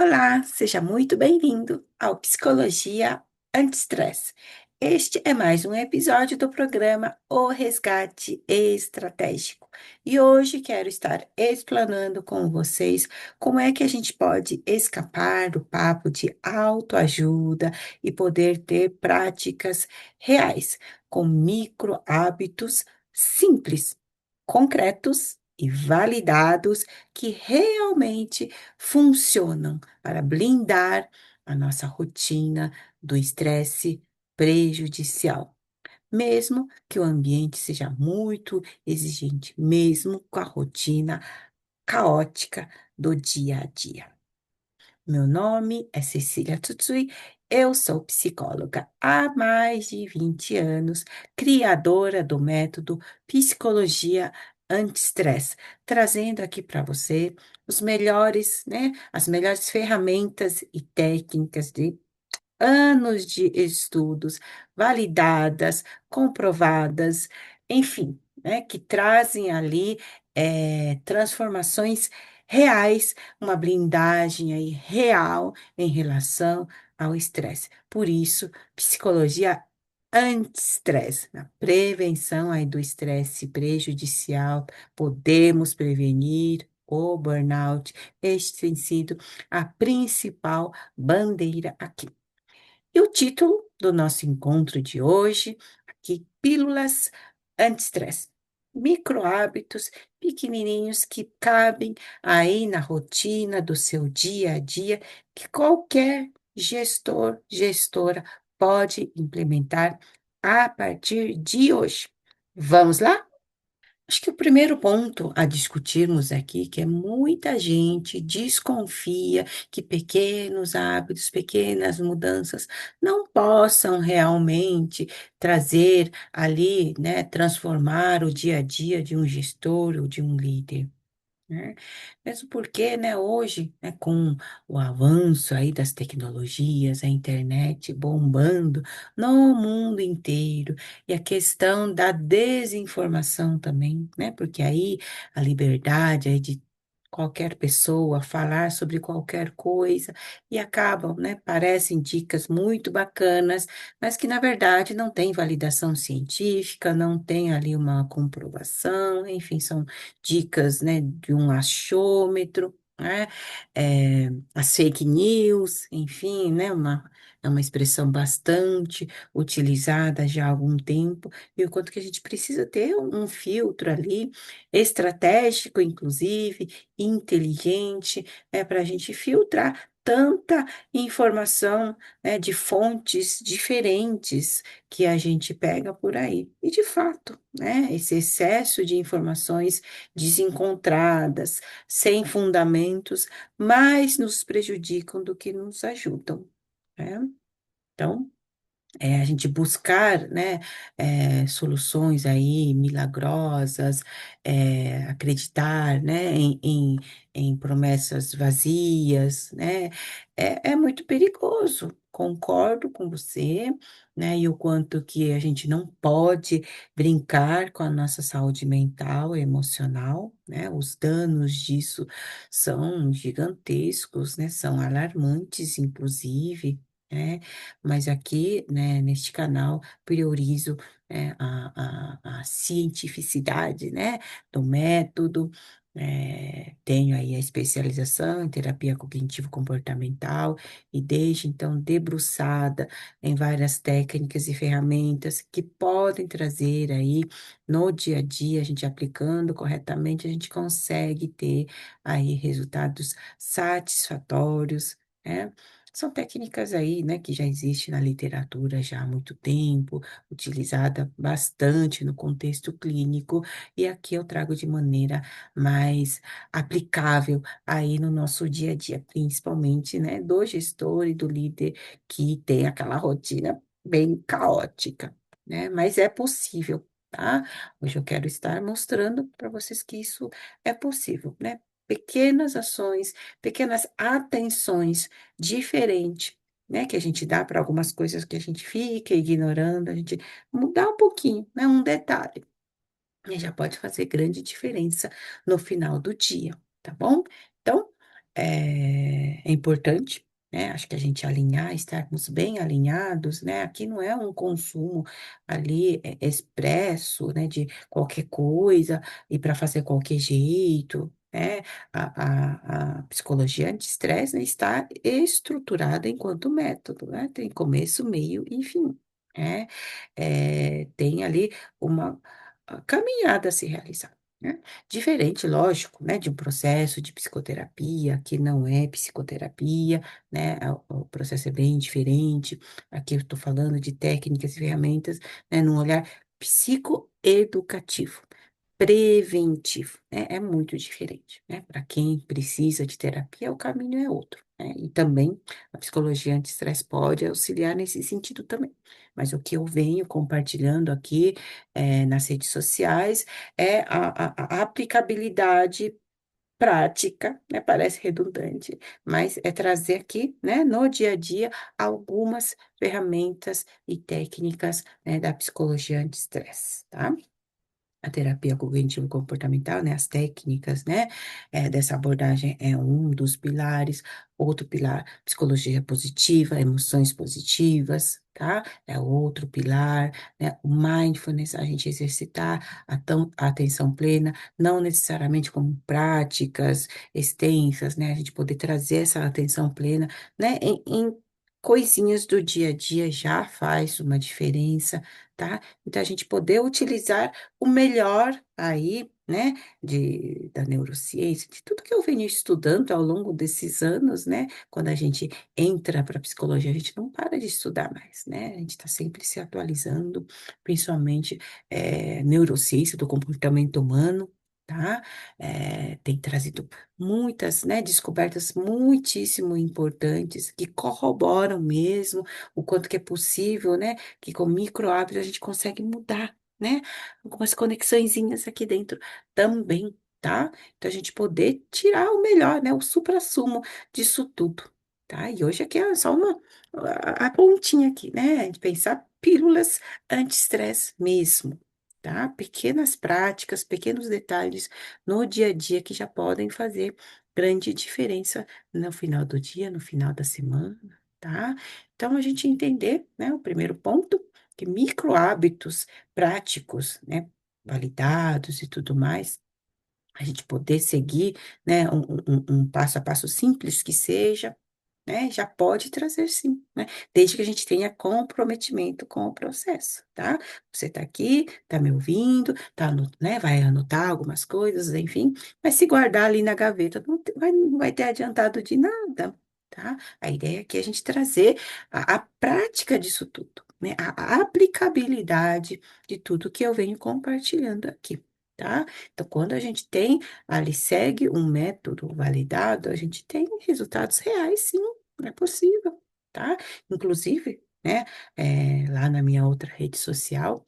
Olá, seja muito bem-vindo ao Psicologia Anti-Estresse. Este é mais um episódio do programa O Resgate Estratégico. E hoje quero estar explanando com vocês como é que a gente pode escapar do papo de autoajuda e poder ter práticas reais, com micro hábitos simples, concretos e validados que realmente funcionam para blindar a nossa rotina do estresse prejudicial, mesmo que o ambiente seja muito exigente, mesmo com a rotina caótica do dia a dia. Meu nome é Cecília Tutsui, eu sou psicóloga há mais de 20 anos, criadora do método Psicologia Anti-Estresse, trazendo aqui para você os melhores, as melhores ferramentas e técnicas de anos de estudos, validadas, comprovadas, enfim, que trazem ali transformações reais, uma blindagem aí real em relação ao estresse. Por isso, psicologia anti-estresse, na prevenção aí do estresse prejudicial, podemos prevenir o burnout. Este tem sido a principal bandeira aqui. E o título do nosso encontro de hoje, aqui, Pílulas Anti-Estresse. Micro hábitos pequenininhos que cabem aí na rotina do seu dia a dia, que qualquer gestor, gestora pode implementar a partir de hoje. Vamos lá? Acho que o primeiro ponto a discutirmos aqui, que é muita gente desconfia que pequenos hábitos, pequenas mudanças não possam realmente trazer ali, transformar o dia a dia de um gestor ou de um líder, né? Mesmo porque, hoje, com o avanço aí das tecnologias, a internet bombando no mundo inteiro, e a questão da desinformação também, porque aí a liberdade aí de qualquer pessoa falar sobre qualquer coisa e acabam, parecem dicas muito bacanas, mas que na verdade não tem validação científica, não tem ali uma comprovação, enfim, são dicas, de um achômetro, as fake news, enfim, é uma expressão bastante utilizada já há algum tempo, e o quanto que a gente precisa ter um filtro ali, estratégico, inclusive, inteligente, para a gente filtrar tanta informação, de fontes diferentes que a gente pega por aí. E, de fato, esse excesso de informações desencontradas, sem fundamentos, mais nos prejudicam do que nos ajudam, né? Então, a gente buscar, soluções aí milagrosas, acreditar, em promessas vazias, é muito perigoso. Concordo com você, e o quanto que a gente não pode brincar com a nossa saúde mental e emocional, os danos disso são gigantescos, são alarmantes, inclusive, né? Mas aqui, neste canal, priorizo, a cientificidade, do método, tenho aí a especialização em terapia cognitivo-comportamental e desde então debruçada em várias técnicas e ferramentas que podem trazer aí no dia a dia, a gente aplicando corretamente, a gente consegue ter aí resultados satisfatórios, né? São técnicas aí, que já existem na literatura já há muito tempo, utilizada bastante no contexto clínico, e aqui eu trago de maneira mais aplicável aí no nosso dia a dia, principalmente, do gestor e do líder que tem aquela rotina bem caótica, Mas é possível, tá? Hoje eu quero estar mostrando para vocês que isso é possível, Pequenas ações, pequenas atenções diferente, que a gente dá para algumas coisas que a gente fica ignorando, a gente mudar um pouquinho, um detalhe, e já pode fazer grande diferença no final do dia, tá bom? Então, é importante, né? Acho que a gente alinhar, estarmos bem alinhados, né? Aqui não é um consumo ali expresso, né? De qualquer coisa e para fazer qualquer jeito, né? A psicologia anti-estresse, né, está estruturada enquanto método, né? Tem começo, meio e fim, né? Tem ali uma caminhada a se realizar, né? Diferente, lógico, né, de um processo de psicoterapia, que não é psicoterapia, né, o processo é bem diferente. Aqui eu estou falando de técnicas e ferramentas, né, num olhar psicoeducativo, preventivo, né, é muito diferente, né. Para quem precisa de terapia, o caminho é outro, né, e também a psicologia anti-estresse pode auxiliar nesse sentido também. Mas o que eu venho compartilhando aqui, nas redes sociais, é a aplicabilidade prática, né? Parece redundante, mas é trazer aqui, né, no dia a dia, algumas ferramentas e técnicas, né, da psicologia anti-estresse, tá? A terapia cognitivo-comportamental, né, as técnicas, né, dessa abordagem é um dos pilares. Outro pilar, psicologia positiva, emoções positivas, tá? É outro pilar, né? O mindfulness, a gente exercitar a atenção plena, não necessariamente como práticas extensas, né? A gente poder trazer essa atenção plena, né, em coisinhas do dia a dia já faz uma diferença, tá? Então, a gente poder utilizar o melhor aí, né, da neurociência, de tudo que eu venho estudando ao longo desses anos, né, quando a gente entra para a psicologia, a gente não para de estudar mais, né, a gente está sempre se atualizando, principalmente neurociência do comportamento humano, tá? Tem trazido muitas, né, descobertas muitíssimo importantes que corroboram mesmo o quanto que é possível, né, que com micro hábitos a gente consegue mudar, né? Algumas conexõezinhas aqui dentro também, tá? Então a gente poder tirar o melhor, né? O suprassumo disso tudo, tá? E hoje aqui é só a pontinha aqui, né? A gente pensar pílulas anti-estresse mesmo, tá? Pequenas práticas, pequenos detalhes no dia a dia que já podem fazer grande diferença no final do dia, no final da semana, tá? Então a gente entender, né? O primeiro ponto, que micro hábitos práticos, né, validados e tudo mais, a gente poder seguir, né, um passo a passo simples que seja, né, já pode trazer sim, né, desde que a gente tenha comprometimento com o processo, tá? Você tá aqui, tá me ouvindo, né, vai anotar algumas coisas, enfim, mas se guardar ali na gaveta, não vai ter adiantado de nada, tá? A ideia aqui é a gente trazer a prática disso tudo, né, a aplicabilidade de tudo que eu venho compartilhando aqui. Tá? Então, quando a gente tem ali, segue um método validado, a gente tem resultados reais, sim, é possível, tá? Inclusive, né, lá na minha outra rede social,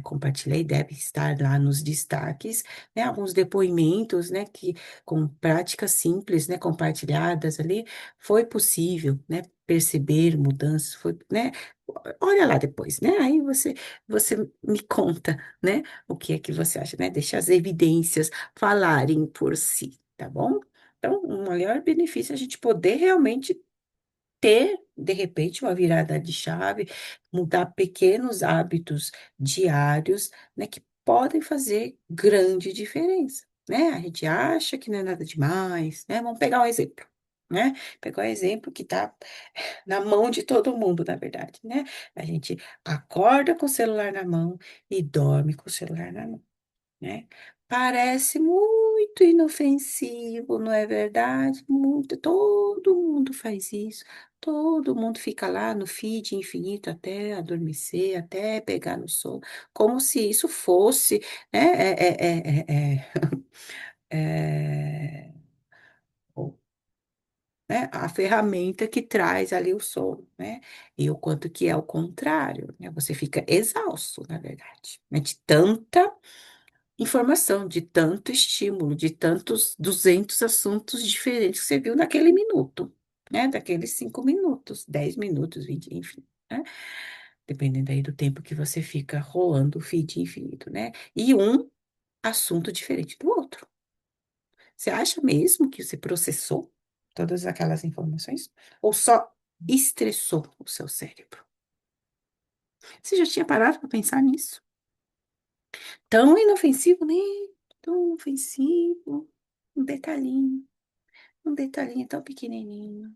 compartilhei, deve estar lá nos destaques, né, alguns depoimentos, né, que com práticas simples, né, compartilhadas ali, foi possível, né, perceber mudanças, foi, né, olha lá depois, né, aí você me conta, né, o que é que você acha, né, deixa as evidências falarem por si, tá bom? Então, o maior benefício é a gente poder realmente ter, de repente, uma virada de chave, mudar pequenos hábitos diários, né, que podem fazer grande diferença, né? A gente acha que não é nada demais, né? Vamos pegar um exemplo, né? Pegar um exemplo que está na mão de todo mundo, na verdade, né? A gente acorda com o celular na mão e dorme com o celular na mão, né? Parece muito inofensivo, não é verdade? Muito, todo mundo faz isso. Todo mundo fica lá no feed infinito até adormecer, até pegar no sono, como se isso fosse, né, é, o- né, a ferramenta que traz ali o sono, né? E o quanto que é o contrário, né? Você fica exausto, na verdade, né? De tanta informação, de tanto estímulo, de tantos 200 assuntos diferentes que você viu naquele minuto, né? Daqueles 5 minutos, 10 minutos, 20, enfim, né? Dependendo aí do tempo que você fica rolando o feed infinito, né? E um assunto diferente do outro. Você acha mesmo que você processou todas aquelas informações? Ou só estressou o seu cérebro? Você já tinha parado para pensar nisso? Tão inofensivo, né? Tão ofensivo. Um detalhinho, um detalhinho tão pequenininho,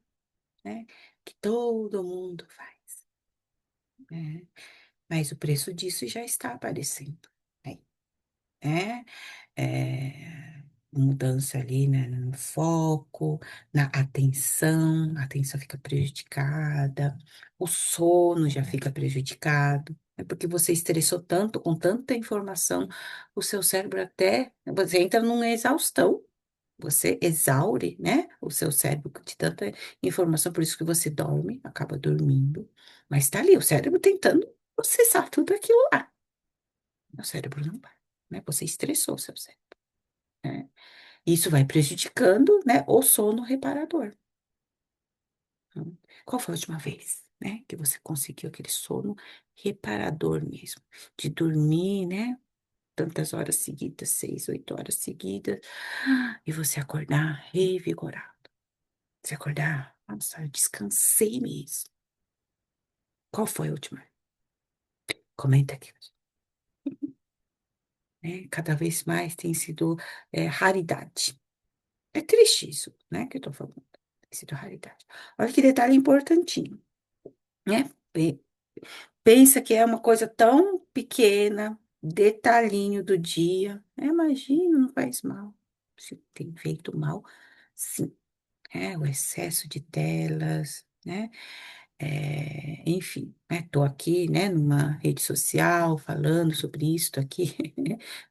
né? Que todo mundo faz, né? Mas o preço disso já está aparecendo, né? É, mudança ali, né, no foco, na atenção, a atenção fica prejudicada, o sono já fica prejudicado, é porque você estressou tanto, com tanta informação, o seu cérebro até, você entra numa exaustão, você exaure, né, o seu cérebro de tanta informação, por isso que você dorme, acaba dormindo, mas tá ali, o cérebro tentando processar tudo aquilo lá. O cérebro não vai, né? Você estressou o seu cérebro, né? Isso vai prejudicando, né, o sono reparador. Hum. Qual foi a última vez, né, que você conseguiu aquele sono reparador mesmo? De dormir, né, tantas horas seguidas, 6, 8 horas seguidas, e você acordar revigorado. Você acordar, nossa, eu descansei mesmo. Qual foi a última? Comenta aqui, né? Cada vez mais tem sido raridade. É triste isso, né, que eu tô falando. Tem sido raridade. Olha que detalhe importantinho, né? Pensa que é uma coisa tão pequena, detalhinho do dia. Imagina, não faz mal. Se tem feito mal, sim. É, o excesso de telas, né? Enfim, né? Tô aqui, né, numa rede social falando sobre isso aqui,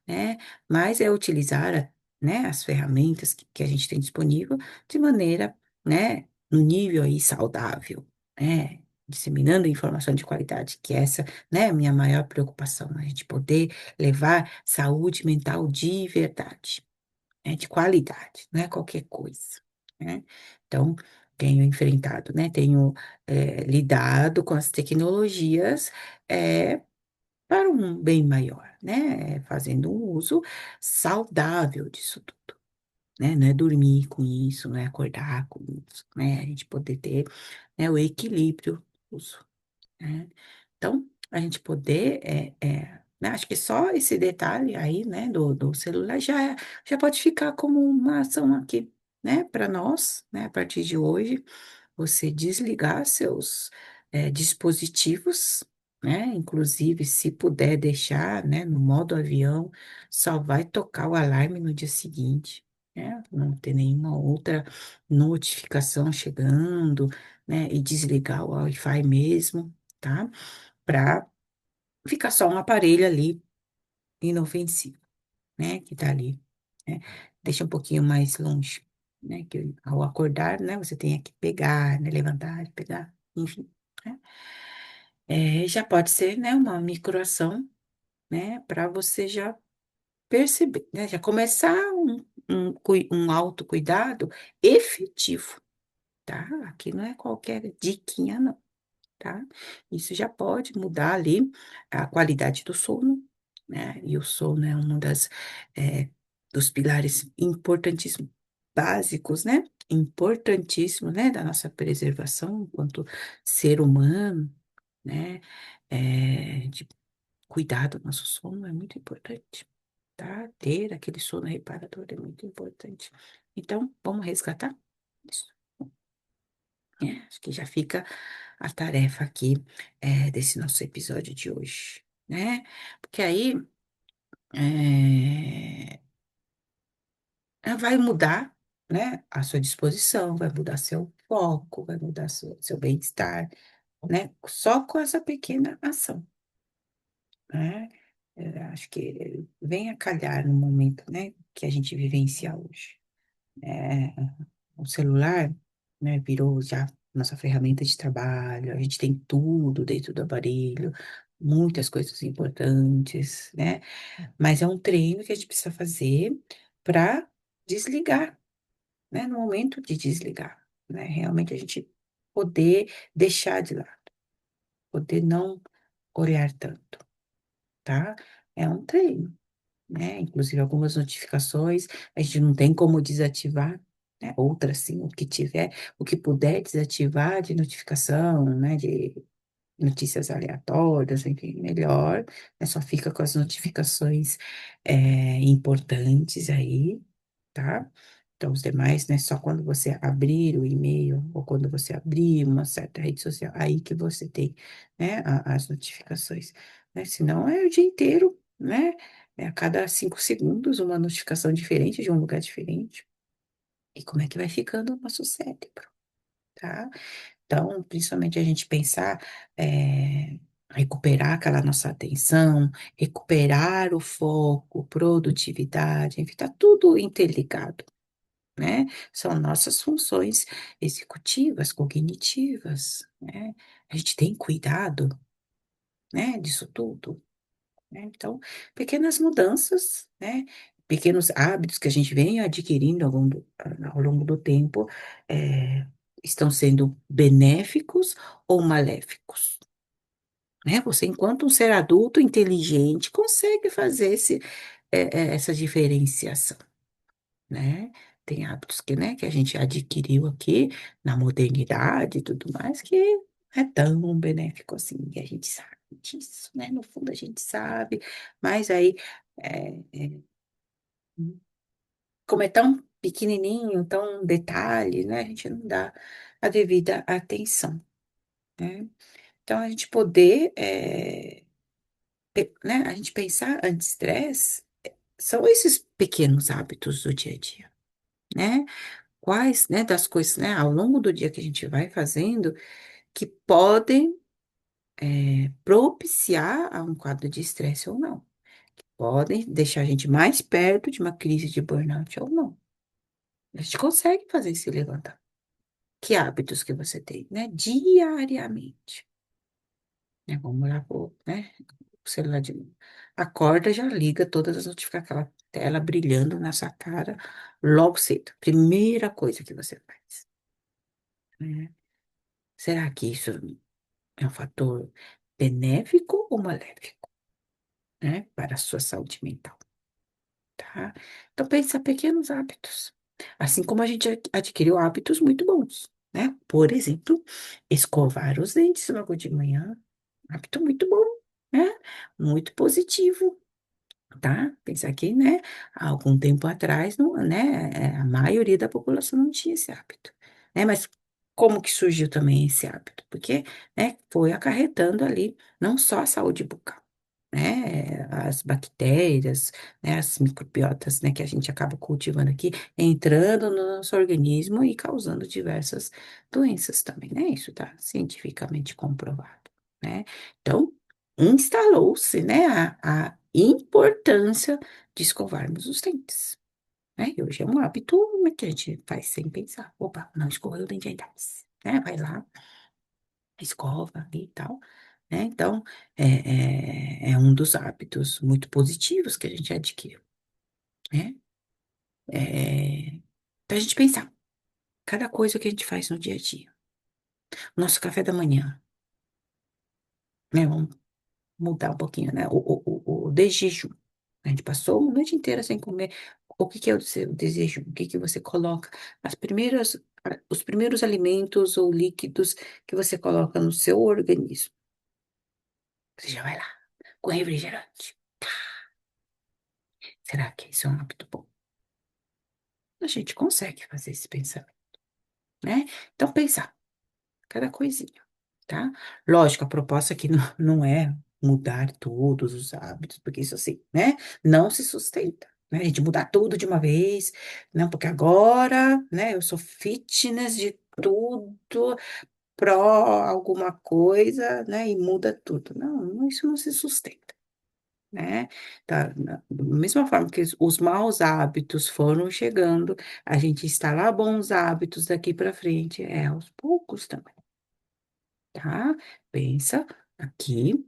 né? Mas é utilizar, né, as ferramentas que a gente tem disponível de maneira, né, no nível aí saudável, né? Disseminando informação de qualidade, que essa, né, é a minha maior preocupação, a gente poder levar saúde mental de verdade, né, de qualidade, não é qualquer coisa, né? Então, tenho enfrentado, né, tenho lidado com as tecnologias para um bem maior, né? Fazendo um uso saudável disso tudo, né? Não é dormir com isso, não é acordar com isso, né? A gente poder ter, né, o equilíbrio do uso, né? Então, a gente poder, né, acho que só esse detalhe aí, né, do celular já pode ficar como uma ação aqui, né, para nós, né, a partir de hoje, você desligar seus dispositivos, né, inclusive se puder deixar, né, no modo avião, só vai tocar o alarme no dia seguinte, né, não ter nenhuma outra notificação chegando, né, e desligar o Wi-Fi mesmo, tá? Para ficar só um aparelho ali inofensivo, né? Que tá ali, né? Deixa um pouquinho mais longe, né? Que ao acordar, né? Você tem que pegar, né? Levantar, pegar, enfim, né? Já pode ser, né? Uma microação, né? Para você já perceber, né? Já começar um autocuidado efetivo, tá? Aqui não é qualquer diquinha, não. Tá? Isso já pode mudar ali a qualidade do sono, né? E o sono é um dos pilares importantíssimos, básicos, né? Importantíssimos, né? Da nossa preservação enquanto ser humano, né? De cuidar do nosso sono é muito importante, tá? Ter aquele sono reparador é muito importante. Então, vamos resgatar isso. Acho que já fica a tarefa aqui desse nosso episódio de hoje, né? Porque aí é, vai mudar, né, a sua disposição, vai mudar seu foco, vai mudar seu bem-estar, né? Só com essa pequena ação, né? Acho que vem a calhar no momento, né, que a gente vivencia hoje. É, o celular, né, virou já nossa ferramenta de trabalho, a gente tem tudo dentro do aparelho, muitas coisas importantes, né? Mas é um treino que a gente precisa fazer para desligar, né? No momento de desligar, né? Realmente a gente poder deixar de lado, poder não olhar tanto, tá? É um treino, né? Inclusive algumas notificações, a gente não tem como desativar, né? Outras sim, o que tiver, o que puder desativar de notificação, né? De notícias aleatórias, enfim, melhor, né? Só fica com as notificações importantes aí, tá? Então, os demais, né? Só quando você abrir o e-mail ou quando você abrir uma certa rede social, aí que você tem, né? As notificações, né? Senão é o dia inteiro, né? É a cada 5 segundos uma notificação diferente de um lugar diferente. E como é que vai ficando o nosso cérebro, tá? Então, principalmente a gente pensar, recuperar aquela nossa atenção, recuperar o foco, produtividade, enfim, está tudo interligado, né? São nossas funções executivas, cognitivas, né? A gente tem cuidado, né, disso tudo, né? Então, pequenas mudanças, né? Pequenos hábitos que a gente vem adquirindo ao longo do tempo, estão sendo benéficos ou maléficos, né? Você, enquanto um ser adulto inteligente, consegue fazer essa diferenciação, né? Tem hábitos que a gente adquiriu aqui na modernidade e tudo mais, que é tão benéfico assim, e a gente sabe disso, né? No fundo a gente sabe, mas aí, é, é, como é tão pequenininho, tão detalhe, né? A gente não dá a devida atenção, né? Então, a gente poder, né? A gente pensar anti-estresse são esses pequenos hábitos do dia a dia, né? Quais, né, das coisas, né, ao longo do dia que a gente vai fazendo, que podem propiciar a um quadro de estresse ou não. Podem deixar a gente mais perto de uma crise de burnout ou não. A gente consegue fazer esse levantamento. Que hábitos que você tem, né? Diariamente. Né? Vamos lá, pô, né? O celular de acorda, já liga todas as notificações, aquela tela brilhando na sua cara logo cedo. Primeira coisa que você faz, né? Será que isso é um fator benéfico ou maléfico, né? Para a sua saúde mental, tá? Então, pensa pequenos hábitos. Assim como a gente adquiriu hábitos muito bons, né? Por exemplo, escovar os dentes logo de manhã. Hábito muito bom, né? Muito positivo, tá? Pensar que, né, há algum tempo atrás, não, né, a maioria da população não tinha esse hábito, né? Mas como que surgiu também esse hábito? Porque, né, foi acarretando ali não só a saúde bucal, né, as bactérias, né, as microbiotas, né, que a gente acaba cultivando aqui, entrando no nosso organismo e causando diversas doenças também, né? Isso está cientificamente comprovado, né? Então, instalou-se, né, a importância de escovarmos os dentes, né? E hoje é um hábito, né, que a gente faz sem pensar. Opa, não escovei o dente ainda, né? Vai lá, escova ali e tal, né? Então, é um dos hábitos muito positivos que a gente adquiriu, né? É, pra gente pensar, cada coisa que a gente faz no dia a dia. Nosso café da manhã, né? Mudar um pouquinho, né? O desjejum. A gente passou uma noite inteira sem comer. O que que é o seu desjejum? O que que você coloca? Os primeiros alimentos ou líquidos que você coloca no seu organismo. Você já vai lá com refrigerante. Será que isso é um hábito bom? A gente consegue fazer esse pensamento, né? Então, pensar. Cada coisinha, tá? Lógico, a proposta aqui não é mudar todos os hábitos, porque isso assim, né? Não se sustenta, né? A gente mudar tudo de uma vez, não, porque agora, né? Eu sou fitness de tudo, pró alguma coisa, né? E muda tudo. Não, isso não se sustenta. Né? Tá, da mesma forma que os maus hábitos foram chegando, a gente instalar bons hábitos daqui para frente, aos poucos também, tá? Pensa aqui,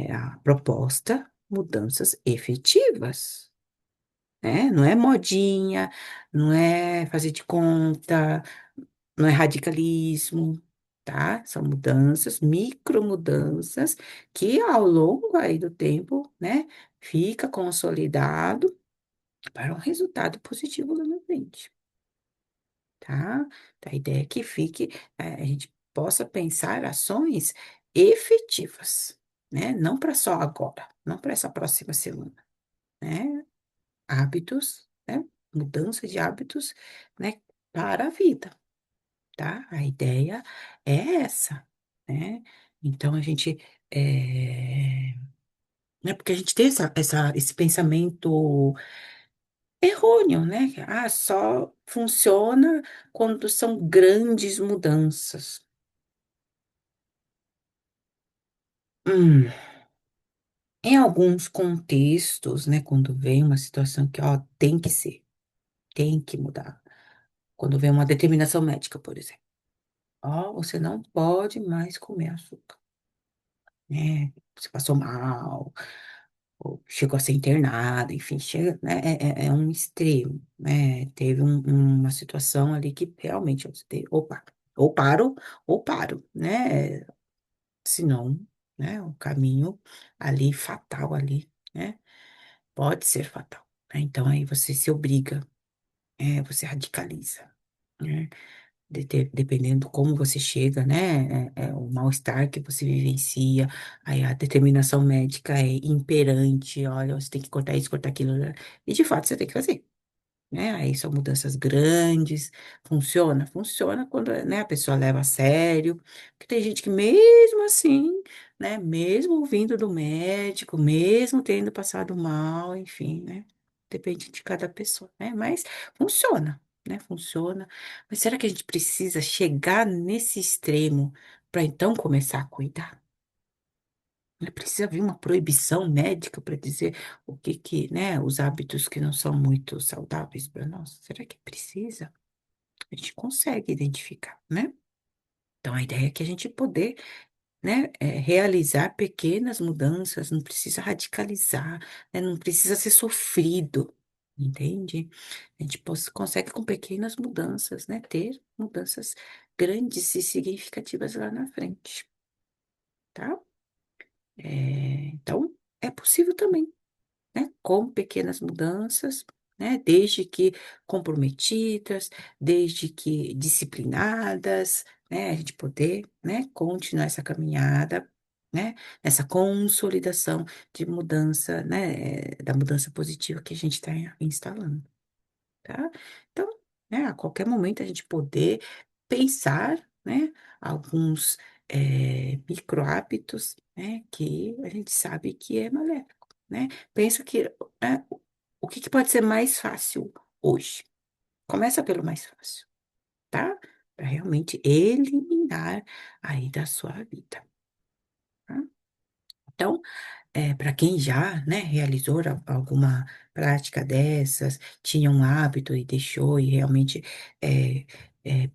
a proposta, mudanças efetivas, né? Não é modinha, não é fazer de conta, não é radicalismo, tá? São mudanças, micro mudanças, que ao longo aí do tempo, né, fica consolidado para um resultado positivo lá na frente, tá? Então, a ideia é que fique, a gente possa pensar ações efetivas, né? Não para só agora, não para essa próxima semana, né? Hábitos, né? Mudança de hábitos, né? Para a vida, tá? A ideia é essa, né? Então, a gente, né? Porque a gente tem esse pensamento errôneo, né? Ah, só funciona quando são grandes mudanças. Hum, Em alguns contextos, né? Quando vem uma situação que, ó, tem que ser, tem que mudar. Quando vem uma determinação médica, por exemplo. Ó, você não pode mais comer açúcar, né? Você passou mal, ou chegou a ser internado, enfim, chega, né? É um extremo, né? Teve uma situação ali que realmente você teve, opa, ou paro, né? Senão, né? O caminho ali fatal ali, né? Pode ser fatal, né? Então aí você se obriga, você radicaliza, né? Dependendo como você chega, né? O mal-estar que você vivencia, aí a determinação médica é imperante, olha, você tem que cortar isso, cortar aquilo, né? E de fato você tem que fazer, né? Aí são mudanças grandes, funciona? Funciona quando, né, a pessoa leva a sério, porque tem gente que mesmo assim, né, mesmo vindo do médico, mesmo tendo passado mal, enfim, né, depende de cada pessoa, né, mas funciona, né, funciona. Mas será que a gente precisa chegar nesse extremo para então começar a cuidar? Precisa vir uma proibição médica para dizer né, os hábitos que não são muito saudáveis para nós. Será que precisa? A gente consegue identificar, né? Então, a ideia é que a gente poder, né, realizar pequenas mudanças, não precisa radicalizar, né, não precisa ser sofrido, entende? A gente consegue com pequenas mudanças, né, ter mudanças grandes e significativas lá na frente, tá? Então, é possível também, né? Com pequenas mudanças, né? Desde que comprometidas, desde que disciplinadas, né? A gente poder, né? Continuar essa caminhada, né? Essa consolidação de mudança, né? Da mudança positiva que a gente está instalando, tá? Então, né, a qualquer momento a gente poder pensar, né, alguns micro hábitos, né, que a gente sabe que é maléfico, né? Pensa que o que que pode ser mais fácil hoje? Começa pelo mais fácil, tá? Para realmente eliminar aí da sua vida, tá? Então, para quem já, né, realizou alguma prática dessas, tinha um hábito e deixou e realmente é,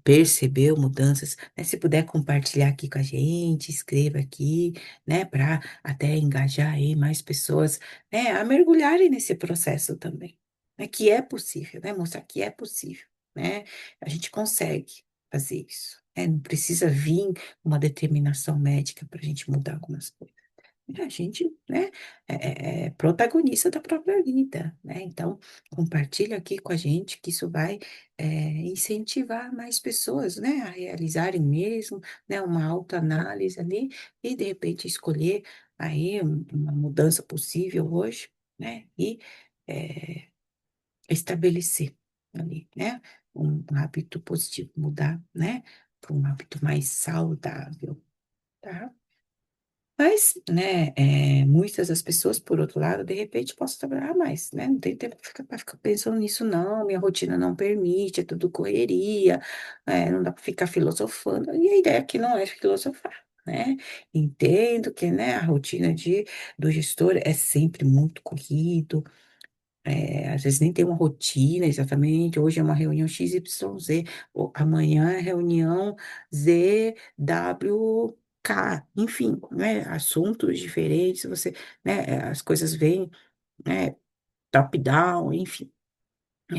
percebeu mudanças, né, se puder compartilhar aqui com a gente, escreva aqui, né, para até engajar aí mais pessoas, né, a mergulharem nesse processo também, né, que é possível, né, mostrar que é possível, né, a gente consegue fazer isso, né, não precisa vir uma determinação médica para a gente mudar algumas coisas. A gente, né, é protagonista da própria vida, né? Então, compartilha aqui com a gente que isso vai incentivar mais pessoas, né, a realizarem mesmo, né, uma autoanálise ali e, de repente, escolher aí uma mudança possível hoje, né, e eh, estabelecer ali, né, um hábito positivo, mudar, né, para um hábito mais saudável, tá? Mas, né, muitas das pessoas, por outro lado, de repente, posso trabalhar mais, né? Não tem tempo para ficar pensando nisso, não. Minha rotina não permite, é tudo correria, não dá para ficar filosofando. E a ideia aqui não é filosofar, né? Entendo que, né, a rotina do gestor é sempre muito corrido, às vezes nem tem uma rotina exatamente. Hoje é uma reunião XYZ, amanhã é reunião ZWK, enfim, né? Assuntos diferentes, você, né? As coisas vêm, né? Top-down, enfim.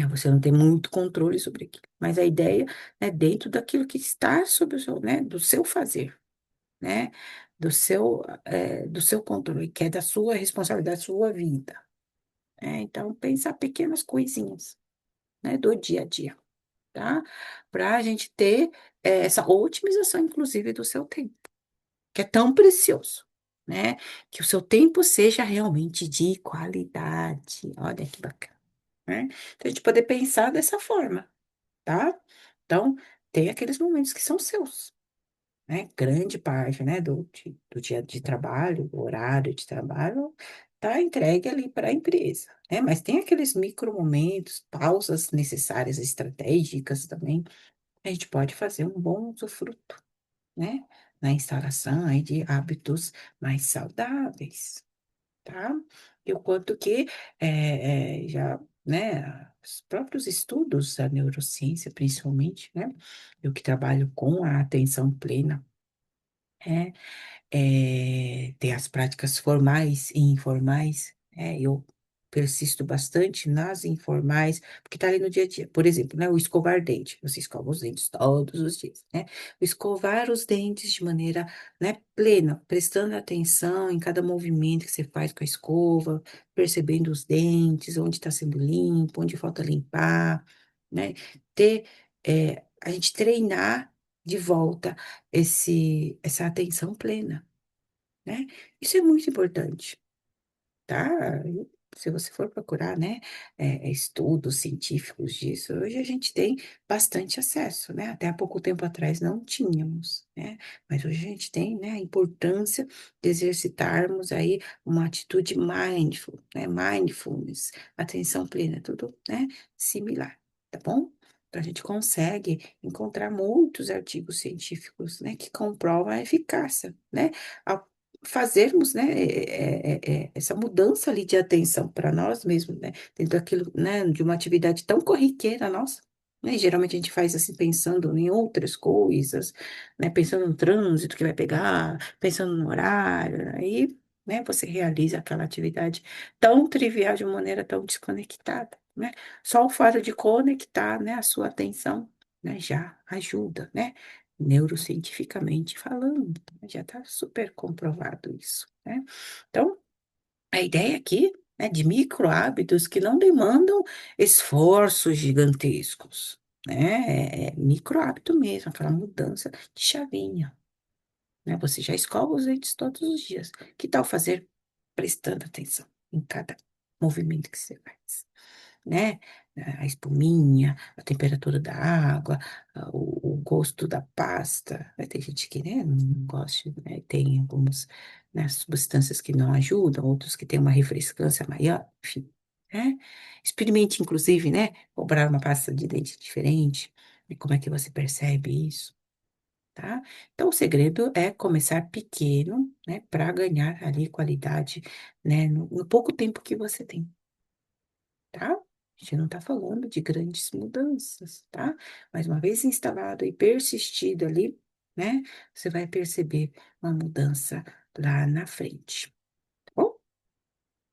Você não tem muito controle sobre aquilo. Mas a ideia é dentro daquilo que está sob o seu, né, do seu fazer, né? Do seu controle, que é da sua responsabilidade, da sua vida. Então, pensar pequenas coisinhas, né, do dia a dia, tá? Para a gente ter essa otimização, inclusive, do seu tempo, que é tão precioso, né? Que o seu tempo seja realmente de qualidade. Olha que bacana, né? Então, a gente poder pensar dessa forma, tá? Então, tem aqueles momentos que são seus, né? Grande parte, né, do dia de trabalho, do horário de trabalho, tá entregue ali para a empresa, né? Mas tem aqueles micro momentos, pausas necessárias, estratégicas também, a gente pode fazer um bom usufruto, né? Na instalação aí de hábitos mais saudáveis, tá? E o quanto que já, né, os próprios estudos da neurociência, principalmente, né? Eu que trabalho com a atenção plena, é, tem as práticas formais e informais. Eu persisto bastante nas informais, porque está ali no dia a dia. Por exemplo, né, o escovar dente. Você escova os dentes todos os dias, né? O escovar os dentes de maneira, né, plena, prestando atenção em cada movimento que você faz com a escova, percebendo os dentes, onde está sendo limpo, onde falta limpar, né? A gente treinar de volta essa atenção plena, né? Isso é muito importante, tá? Se você for procurar, né, estudos científicos disso, hoje a gente tem bastante acesso, né? Até há pouco tempo atrás não tínhamos, né? Mas hoje a gente tem, né, a importância de exercitarmos aí uma atitude mindful, né? Mindfulness, atenção plena, tudo, né, similar, tá bom? Então a gente consegue encontrar muitos artigos científicos, né, que comprovam a eficácia, né? Fazermos, né, essa mudança ali de atenção para nós mesmos, né, dentro daquilo, né, de uma atividade tão corriqueira nossa, né, e geralmente a gente faz assim pensando em outras coisas, né, pensando no trânsito que vai pegar, pensando no horário, aí, né, você realiza aquela atividade tão trivial de uma maneira tão desconectada, né, só o fato de conectar, né, a sua atenção, né, já ajuda, né, neurocientificamente falando, já está super comprovado isso, né? Então, a ideia aqui é de micro hábitos que não demandam esforços gigantescos, né? É micro hábito mesmo, aquela mudança de chavinha, né? Você já escova os dentes todos os dias. Que tal fazer prestando atenção em cada movimento que você faz? Né? A espuminha, a temperatura da água, o gosto da pasta. Vai ter gente que, né, não gosta, né? Tem algumas, né, substâncias que não ajudam, outros que têm uma refrescância maior, enfim, né? Experimente, inclusive, né, comprar uma pasta de dente diferente, e como é que você percebe isso, tá? Então, o segredo é começar pequeno, né, para ganhar ali qualidade, né, no pouco tempo que você tem, tá? A gente não está falando de grandes mudanças, tá? Mas uma vez instalado e persistido ali, né? Você vai perceber uma mudança lá na frente, tá bom?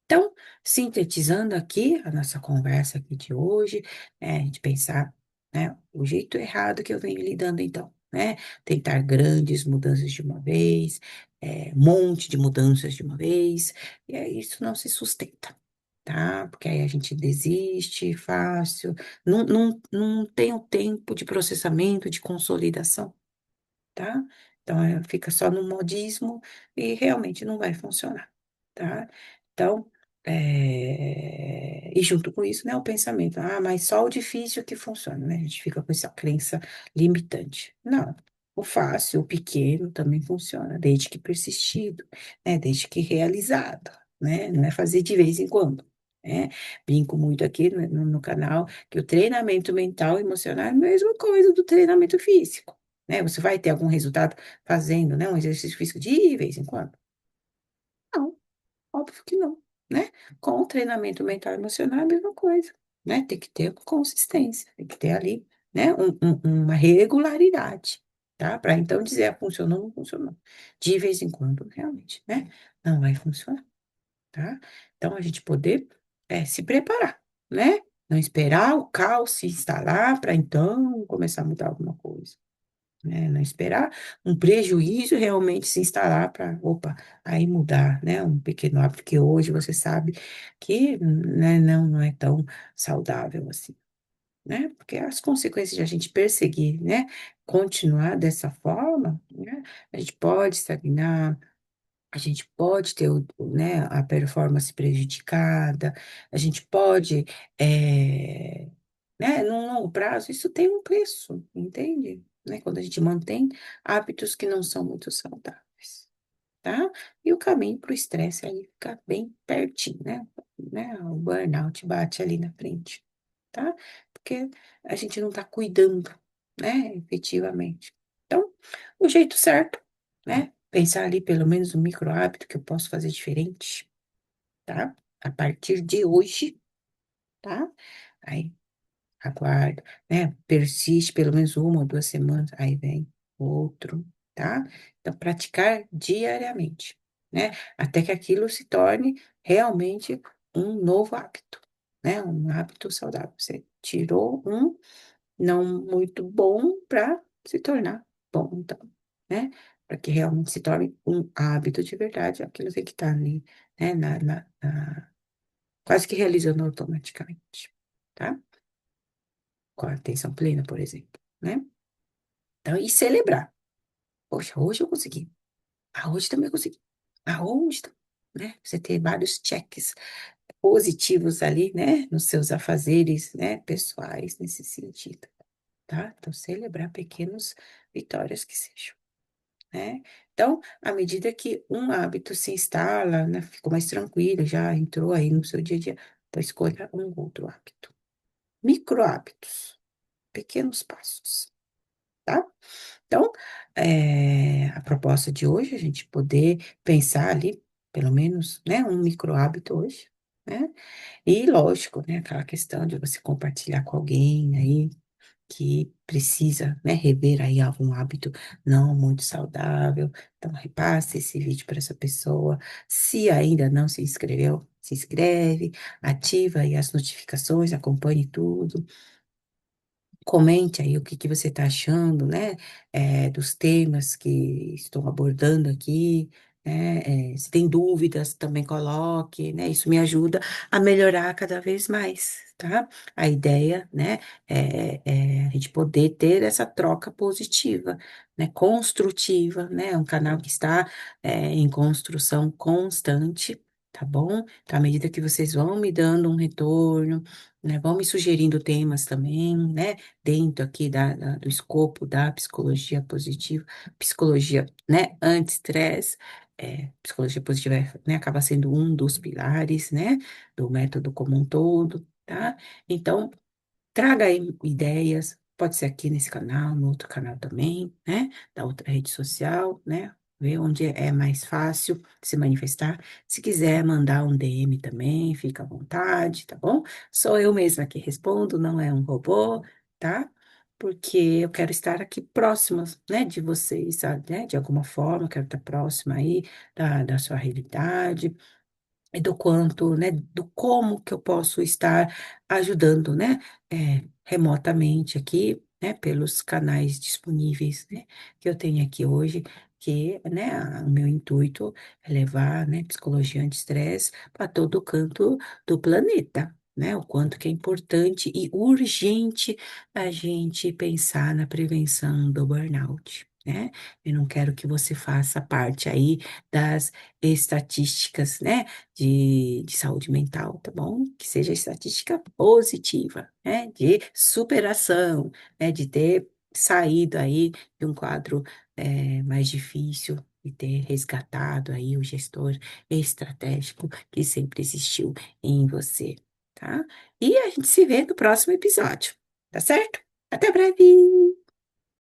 Então, sintetizando aqui a nossa conversa aqui de hoje, a gente pensar, né, o jeito errado que eu venho lidando então, né? Tentar grandes mudanças de uma vez, um monte de mudanças de uma vez, e aí isso não se sustenta, tá? Porque aí a gente desiste fácil, não tem o tempo de processamento, de consolidação, tá? Então, fica só no modismo e realmente não vai funcionar, tá? Então, e junto com isso, né, o pensamento, mas só o difícil que funciona, né? A gente fica com essa crença limitante. Não, o fácil, o pequeno também funciona, desde que persistido, né? Desde que realizado, né? Não é fazer de vez em quando. Né? Brinco muito aqui no canal que o treinamento mental e emocional é a mesma coisa do treinamento físico, né? Você vai ter algum resultado fazendo, né, um exercício físico de vez em quando? Não, óbvio que não, né? Com o treinamento mental e emocional é a mesma coisa, né? Tem que ter consistência, tem que ter ali, né, uma regularidade, tá? Para então dizer, funcionou ou não funcionou. De vez em quando, realmente, né? Não vai funcionar, tá? Então, a gente poder se preparar, né? Não esperar o caos se instalar para então começar a mudar alguma coisa, né? Não esperar um prejuízo realmente se instalar para, opa, aí mudar, né? Um pequeno hábito que hoje você sabe que, né, não é tão saudável assim, né? Porque as consequências de a gente perseguir, né? Continuar dessa forma, né? A gente pode estagnar, a gente pode ter, né, a performance prejudicada, a gente pode, né, num longo prazo, isso tem um preço, entende? Né? Quando a gente mantém hábitos que não são muito saudáveis, tá? E o caminho para o estresse aí fica bem pertinho, né? O burnout bate ali na frente, tá? Porque a gente não está cuidando, né, efetivamente. Então, o jeito certo, né? Pensar ali pelo menos um micro hábito que eu posso fazer diferente, tá? A partir de hoje, tá? Aí aguarda, né? Persiste pelo menos 1 ou 2 semanas, aí vem outro, tá? Então, praticar diariamente, né? Até que aquilo se torne realmente um novo hábito, né? Um hábito saudável. Você tirou um não muito bom para se tornar bom, então, né? Para que realmente se torne um hábito de verdade, aquilo tem que estar ali, né? Quase que realizando automaticamente, tá? Com a atenção plena, por exemplo, né? Então, e celebrar. Poxa, hoje eu consegui. Ah, hoje também eu consegui. Ah, hoje, né? Você ter vários cheques positivos ali, né? Nos seus afazeres, né? Pessoais, nesse sentido, tá? Então, celebrar pequenas vitórias que sejam, né? Então, à medida que um hábito se instala, né? Ficou mais tranquilo, já entrou aí no seu dia a dia, então escolha um outro hábito. Micro hábitos, pequenos passos, tá? Então, a proposta de hoje é a gente poder pensar ali, pelo menos, né, um micro hábito hoje, né? E lógico, né, aquela questão de você compartilhar com alguém aí que precisa, né, rever aí algum hábito não muito saudável. Então, repasse esse vídeo para essa pessoa. Se ainda não se inscreveu, se inscreve, ativa aí as notificações, acompanhe tudo. Comente aí o que que você está achando, né, dos temas que estou abordando aqui, né, se tem dúvidas, também coloque, né, isso me ajuda a melhorar cada vez mais, tá? A ideia, né, é a gente poder ter essa troca positiva, né, construtiva, né, um canal que está, em construção constante, tá bom? Então, à medida que vocês vão me dando um retorno, né, vão me sugerindo temas também, né, dentro aqui do escopo da psicologia positiva, psicologia, né, anti-estresse, psicologia positiva, né, acaba sendo um dos pilares, né, do método como um todo, tá? Então, traga aí ideias, pode ser aqui nesse canal, no outro canal também, né? Da outra rede social, né? Ver onde é mais fácil se manifestar. Se quiser mandar um DM também, fica à vontade, tá bom? Sou eu mesma que respondo, não é um robô, tá? Porque eu quero estar aqui próxima, né, de vocês, sabe, né? De alguma forma, eu quero estar próxima aí da sua realidade e do quanto, né, do como que eu posso estar ajudando, né, remotamente aqui, né, pelos canais disponíveis, né, que eu tenho aqui hoje, que, né, o meu intuito é levar, né, psicologia anti-estresse para todo canto do planeta. Né, o quanto que é importante e urgente a gente pensar na prevenção do burnout, né? Eu não quero que você faça parte aí das estatísticas, né? De saúde mental, tá bom? Que seja estatística positiva, né? De superação, né? De ter saído aí de um quadro mais difícil e ter resgatado aí o gestor estratégico que sempre existiu em você, tá? E a gente se vê no próximo episódio, tá certo? Até breve!